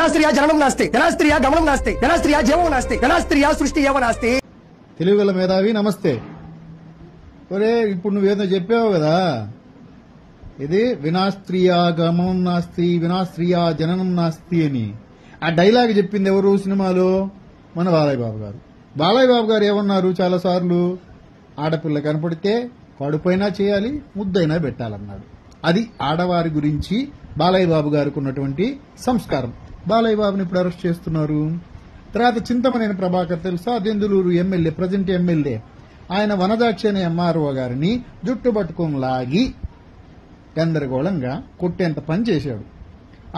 ధనాస్త్రియా జననం నాస్తి, ధనాస్త్రియా గమనం నాస్తి, ధనాస్త్రియా జీవం నాస్తి, ధనాస్త్రియా సృష్టి ఏవ నాస్తి. తెలుగుల మేధావి నమస్తే. ఒరే ఇప్పుడు నువ్వేదో చెప్పావు కదా, ఇది వినాస్త్రియా గమనం నాస్తి, వినాస్త్రియా జననం నాస్తి అని. ఆ డైలాగ్ చెప్పింది ఎవరు సినిమాలో? మన బాలయ్య బాబు గారు. బాలయ్య బాబు గారు ఏమన్నారు చాలా సార్లు? ఆడపిల్ల కనపడితే కడుపైనా చేయాలి, ముద్దైనా పెట్టాలన్నాడు. అది ఆడవారి గురించి బాలయ్య బాబు గారికి ఉన్నటువంటి సంస్కారం. బాలయ్య బాబుని ఇప్పుడు అరెస్ట్ చేస్తున్నారు. తర్వాత చింతమనేని ప్రభాకర్ తెలుసా, దెందులూరు ఎమ్మెల్యే, ప్రజెంట్ ఎమ్మెల్యే, ఆయన వనజాక్షి అనే ఎంఆర్ఓ గారిని జుట్టు పట్టుకొని లాగి గందరగోళంగా కొట్టేంత పని చేశాడు.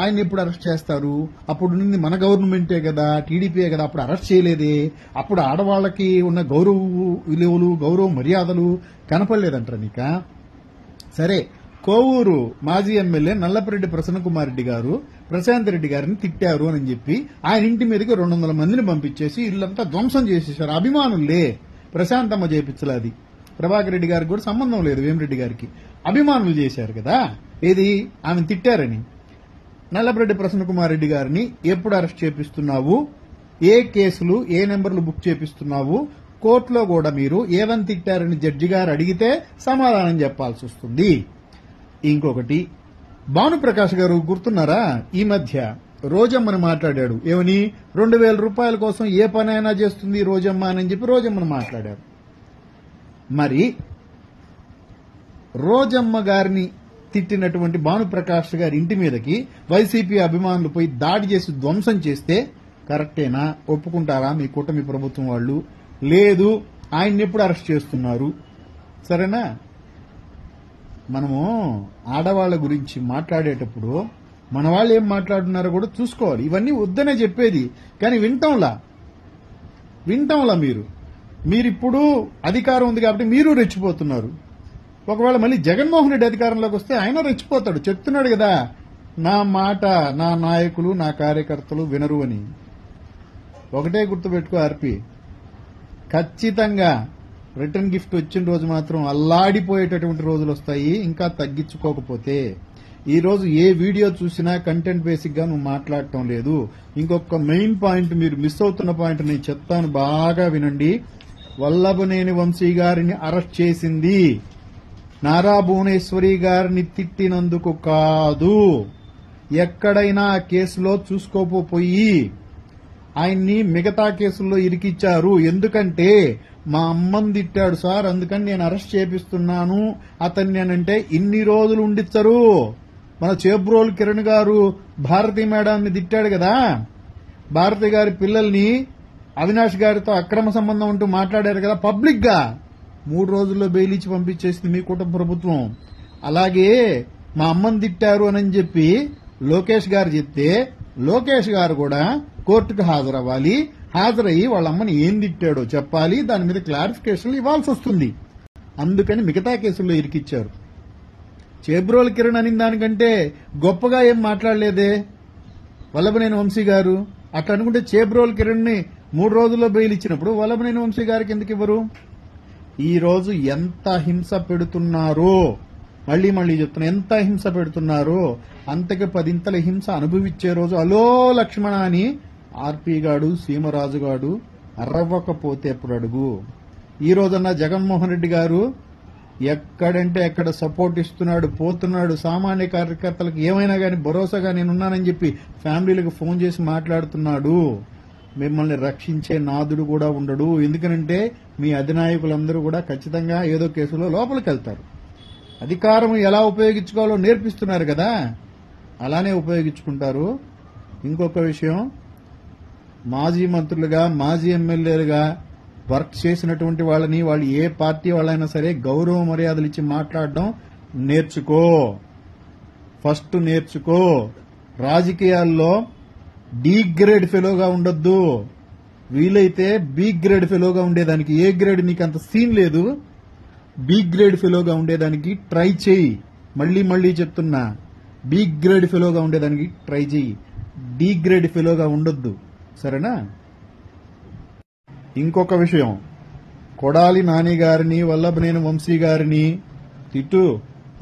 ఆయన ఎప్పుడు అరెస్ట్ చేస్తారు? అప్పుడు నుండి మన గవర్నమెంటే కదా, టీడీపీయే కదా, అప్పుడు అరెస్ట్ చేయలేదే. అప్పుడు ఆడవాళ్లకి ఉన్న గౌరవ విలువలు, గౌరవ మర్యాదలు కనపడలేదంటారు నీక? సరే, కోవూరు మాజీ ఎమ్మెల్యే నల్లపరెడ్డి ప్రసన్న కుమార్ రెడ్డి గారు ప్రశాంత్ రెడ్డి గారిని తిట్టారు అని చెప్పి ఆయన ఇంటి మీదకి 200 మందిని పంపించేసి ఇల్లంతా ధ్వంసం చేసేశారు. అభిమానులే, ప్రశాంతమ్మ చేపించలేదు. ప్రభాకర్ రెడ్డి గారికి కూడా సంబంధం లేదు, వేమిరెడ్డి గారికి. అభిమానులు చేశారు కదా. ఏది? ఆమెను తిట్టారని. నల్లపరెడ్డి ప్రసన్న కుమార్ రెడ్డి గారిని ఎప్పుడు అరెస్ట్ చేపిస్తున్నావు? ఏ కేసులు, ఏ నెంబర్లు బుక్ చేపిస్తున్నావు? కోర్టులో కూడా మీరు ఏవని తిట్టారని జడ్జి గారు అడిగితే సమాధానం చెప్పాల్సి వస్తుంది. ఇంకొకటి, భానుప్రకాష్ గారు గుర్తున్నారా? ఈ మధ్య రోజమ్మని మాట్లాడాడు. ఏమని? 2000 రూపాయల కోసం ఏ పనైనా చేస్తుంది రోజమ్మ అని చెప్పి రోజమ్మని మాట్లాడారు. మరి రోజమ్మ గారిని తిట్టినటువంటి భానుప్రకాష్ గారి ఇంటి మీదకి వైసీపీ అభిమానులు పోయి దాడి చేసి ధ్వంసం చేస్తే కరెక్టేనా? ఒప్పుకుంటారా మీ కూటమి ప్రభుత్వం వాళ్ళు? లేదు. ఆయన్ని ఎప్పుడు అరెస్ట్ చేస్తున్నారు? సరేనా? మనము ఆడవాళ్ల గురించి మాట్లాడేటప్పుడు మన వాళ్ళు ఏం మాట్లాడుతున్నారో కూడా చూసుకోవాలి. ఇవన్నీ వద్దనే చెప్పేది, కానీ వింటాంలా మీరిప్పుడు అధికారం ఉంది కాబట్టి మీరు రెచ్చిపోతున్నారు. ఒకవేళ మళ్ళీ జగన్మోహన్ రెడ్డి అధికారంలోకి వస్తే ఆయన రెచ్చిపోతాడు. చెప్తున్నాడు కదా, నా మాట నా నాయకులు నా కార్యకర్తలు వినరు అని. ఒకటే గుర్తుపెట్టుకో ఆర్పి, ఖచ్చితంగా రిటర్న్ గిఫ్ట్ వచ్చిన రోజు మాత్రం అల్లాడిపోయేటటువంటి రోజులు వస్తాయి. ఇంకా తగ్గించుకోకపోతే ఈ రోజు ఏ వీడియో చూసినా కంటెంట్ బేసిక్ గా నువ్వు మాట్లాడటం లేదు. ఇంకొక మెయిన్ పాయింట్ మీరు మిస్ అవుతున్న పాయింట్ నేను చెప్తాను, బాగా వినండి. వల్లభనేని వంశీ గారిని అరెస్ట్ చేసింది నారా భువనేశ్వరి గారిని తిట్టినందుకు కాదు. ఎక్కడైనా కేసులో చూసుకోపోయి ఆయన్ని మిగతా కేసుల్లో ఇరికిచ్చారు. ఎందుకంటే మా అమ్మని తిట్టాడు సార్, అందుకని నేను అరెస్ట్ చేపిస్తున్నాను అతన్ని అంటే ఇన్ని రోజులు ఉండిచ్చరు. మన చేబ్రోలు కిరణ్ గారు భారతి మేడాన్ని తిట్టాడు కదా, భారతి గారి పిల్లల్ని అవినాష్ గారితో అక్రమ సంబంధం అంటూ మాట్లాడారు కదా పబ్లిక్ గా. 3 రోజుల్లో బెయిల్ ఇచ్చి పంపించేసింది మీ కుటుంబ ప్రభుత్వం. అలాగే మా అమ్మని తిట్టారు అని చెప్పి లోకేష్ గారు చెప్తే లోకేష్ గారు కూడా కోర్టుకు హాజరవ్వాలి. హాజరయ్యి వాళ్ళ అమ్మని ఏం తిట్టాడో చెప్పాలి. దాని మీద క్లారిఫికేషన్లు ఇవ్వాల్సి వస్తుంది. అందుకని మిగతా కేసుల్లో ఇరికిచ్చారు. చేబ్రోలు కిరణ్ అనిన దానికంటే గొప్పగా ఏం మాట్లాడలేదే వల్లభనేని వంశీ గారు. అట్లా అనుకుంటే చేబ్రోలు కిరణ్ ని 3 రోజుల్లో బెయిల్ ఇచ్చినప్పుడు వల్లభనేని వంశీ గారికి ఎందుకు ఇవ్వరు? ఈ రోజు ఎంత హింస పెడుతున్నారో, మళ్లీ చెప్తున్నా, ఎంత హింస పెడుతున్నారో అంతకి 10 హింస అనుభవించే రోజు అలో లక్ష్మణ అని ఆర్పీ గాడు సీమరాజు గాడు అర్రవ్వకపోతే ఎప్పుడు అడుగు. ఈ రోజన్నా జగన్మోహన్ రెడ్డి గారు ఎక్కడంటే ఎక్కడ సపోర్ట్ ఇస్తున్నాడు, పోతున్నాడు. సామాన్య కార్యకర్తలకు ఏమైనా గానీ భరోసాగా నేనున్నానని చెప్పి ఫ్యామిలీలకు ఫోన్ చేసి మాట్లాడుతున్నాడు. మిమ్మల్ని రక్షించే నాదుడు కూడా ఉండడు. ఎందుకనంటే మీ అధినాయకులందరూ కూడా ఖచ్చితంగా ఏదో కేసులో లోపలికి వెళ్తారు. అధికారం ఎలా ఉపయోగించుకోవాలో నేర్పిస్తున్నారు కదా, అలానే ఉపయోగించుకుంటారు. ఇంకొక విషయం, మాజీ మంత్రులుగా మాజీ ఎమ్మెల్యేలుగా వర్క్ చేసినటువంటి వాళ్ళని, వాళ్ళు ఏ పార్టీ వాళ్ళైనా సరే గౌరవ మర్యాదలు ఇచ్చి మాట్లాడడం నేర్చుకో. ఫస్ట్ నేర్చుకో. రాజకీయాల్లో డి గ్రేడ్ ఫెలోగా ఉండొద్దు. వీలైతే బి గ్రేడ్ ఫెలోగా ఉండేదానికి, ఏ గ్రేడ్ నీకు అంత సీన్ లేదు, బి గ్రేడ్ ఫెలోగా ఉండేదానికి ట్రై చేయి. మళ్లీ చెప్తున్నా, బి గ్రేడ్ ఫెలోగా ఉండేదానికి ట్రై చేయి. డి గ్రేడ్ ఫెలోగా ఉండొద్దు. సరేనా? ఇంకొక విషయం, కొడాలి నాని గారిని వల్లభనేని వంశీ గారిని తిట్టు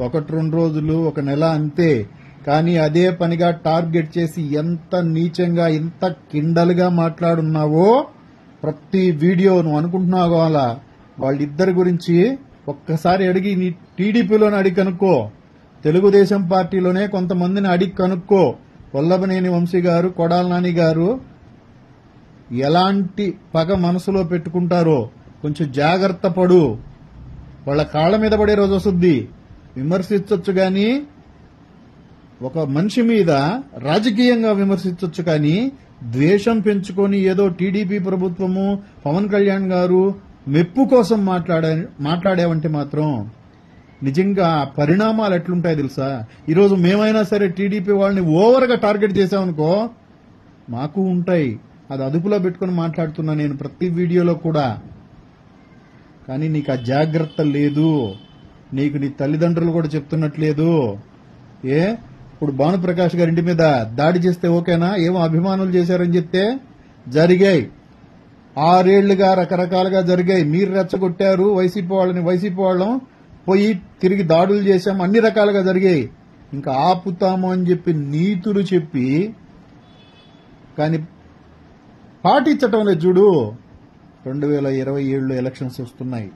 1-2 రోజులు, 1 నెల అంతే. కానీ అదే పనిగా టార్గెట్ చేసి ఎంత నీచంగా ఎంత కిండలుగా మాట్లాడున్నావో ప్రతి వీడియో నువ్వు అనుకుంటున్నావు అలా వాళ్ళిద్దరి గురించి ఒక్కసారి అడిగి నీ టీడీపీలోనే అడిగి కనుక్కో, తెలుగుదేశం పార్టీలోనే కొంతమందిని అడిగి కనుక్కో. వల్లభనేని వంశీ గారు, కొడాల నాని గారు ఎలాంటి పగ మనసులో పెట్టుకుంటారో కొంచెం జాగ్రత్త పడు. వాళ్ళ కాళ్ల మీద పడే రోజు వస్తుంది. విమర్శించొచ్చు గాని, ఒక మనిషి మీద రాజకీయంగా విమర్శించొచ్చు కానీ ద్వేషం పెంచుకొని ఏదో టీడీపీ ప్రభుత్వము పవన్ కళ్యాణ్ గారు మెప్పు కోసం మాట్లాడావంటే మాత్రం నిజంగా పరిణామాలు ఎట్లుంటాయి తెలుసా? ఈరోజు మేమైనా సరే టీడీపీ వాళ్ళని ఓవర్గా టార్గెట్ చేశామనుకో మాకు ఉంటాయి. అది అదుపులో పెట్టుకుని మాట్లాడుతున్నా నేను ప్రతి వీడియోలో కూడా. కానీ నీకు ఆ జాగ్రత్త లేదు. నీకు నీ తల్లిదండ్రులు కూడా చెప్తున్నట్లేదు. ఇప్పుడు భానుప్రకాష్ గారి ఇంటి మీద దాడి చేస్తే ఓకేనా? ఏమో అభిమానులు చేశారని చెప్తే జరిగాయి. 6 ఏళ్లుగా రకరకాలుగా జరిగాయి. మీరు రెచ్చగొట్టారు వైసీపీ వాళ్ళం పోయి తిరిగి దాడులు చేశాం, అన్ని రకాలుగా జరిగాయి. ఇంకా ఆపుతాము అని చెప్పి నీతులు చెప్పి కానీ పాటించటం లేదు. చూడు, 2027 ఎలక్షన్స్ వస్తున్నాయి.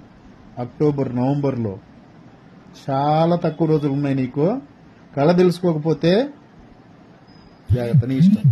అక్టోబర్ నవంబర్లో చాలా తక్కువ రోజులు ఉన్నాయి. నీకు కళ తెలుసుకోకపోతే జాగ్రత్త, నీ ఇష్టం.